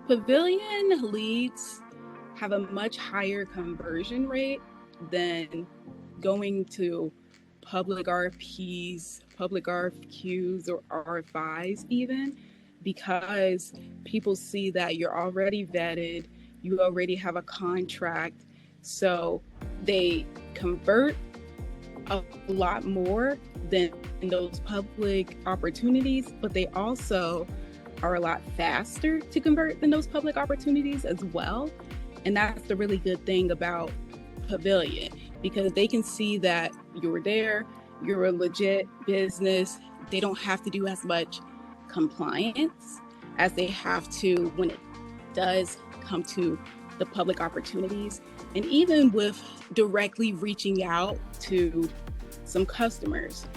Pavilion leads have a much higher conversion rate than going to public RFPs, public RFQs, or RFIs even, because people see that you're already vetted, you already have a contract, so they convert a lot more than those public opportunities, but they also are a lot faster to convert than those public opportunities as well. And that's the really good thing about Pavilion, because they can see that you're there, you're a legit business. They don't have to do as much compliance as they have to when it does come to the public opportunities. And even with directly reaching out to some customers,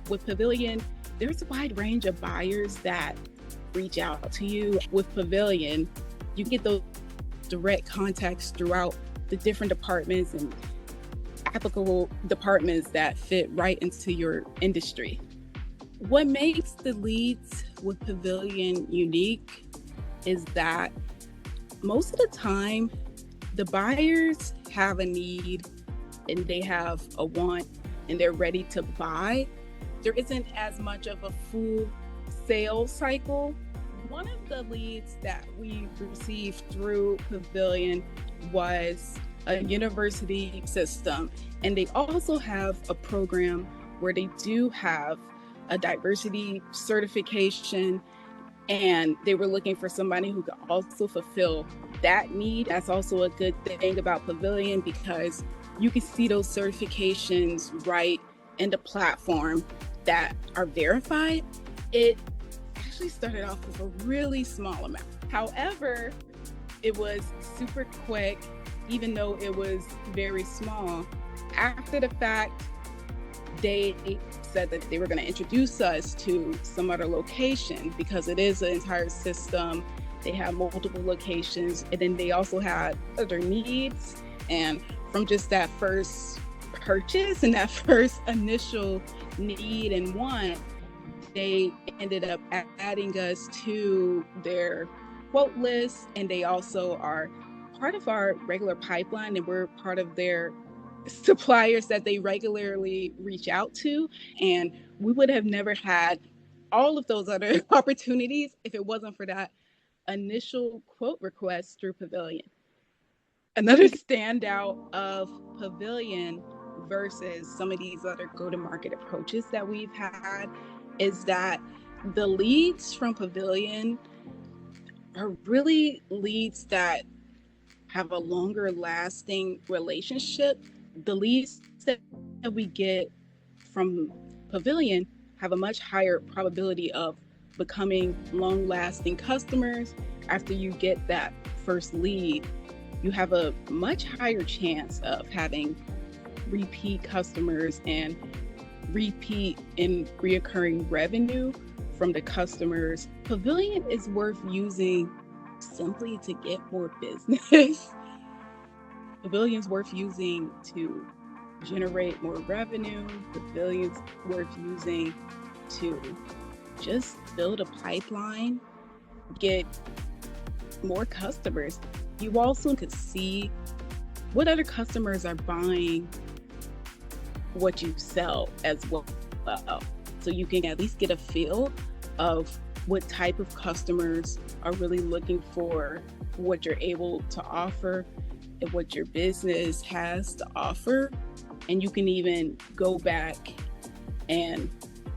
with Pavilion, there's a wide range of buyers that reach out to you. With Pavilion, you get those direct contacts throughout the different departments and applicable departments that fit right into your industry. What makes the leads with Pavilion unique is that most of the time, the buyers have a need and they have a want and they're ready to buy. There isn't as much of a full sales cycle. One of the leads that we received through Pavilion was a university system, and they also have a program where they do have a diversity certification, and they were looking for somebody who could also fulfill that need. That's also a good thing about Pavilion, because you can see those certifications right in the platform that are verified. It actually started off with a really small amount. However, it was super quick, even though it was very small. After the fact, they said that they were going to introduce us to some other location, because it is an entire system. They have multiple locations, and then they also had other needs. And from just that first purchase and that first initial need and want, they ended up adding us to their quote list, and they also are part of our regular pipeline, and we're part of their suppliers that they regularly reach out to. And we would have never had all of those other opportunities if it wasn't for that initial quote request through Pavilion. Another standout of Pavilion versus some of these other go-to-market approaches that we've had is that the leads from Pavilion are really leads that have a longer lasting relationship. The leads that we get from Pavilion have a much higher probability of becoming long-lasting customers. After you get that first lead, you have a much higher chance of having repeat customers and repeat and reoccurring revenue from the customers. Pavilion is worth using simply to get more business. Pavilion's worth using to generate more revenue. Pavilion's worth using to just build a pipeline, get more customers. You also could see what other customers are buying what you sell as well. So you can at least get a feel of what type of customers are really looking for what you're able to offer and what your business has to offer. And you can even go back and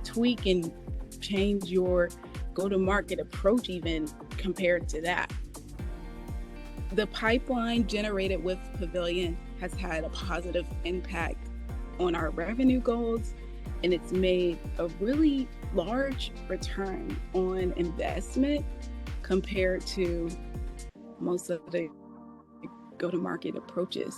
tweak and change your go-to-market approach even compared to that. The pipeline generated with Pavilion has had a positive impact on our revenue goals, and it's made a really large return on investment compared to most of the go-to-market approaches.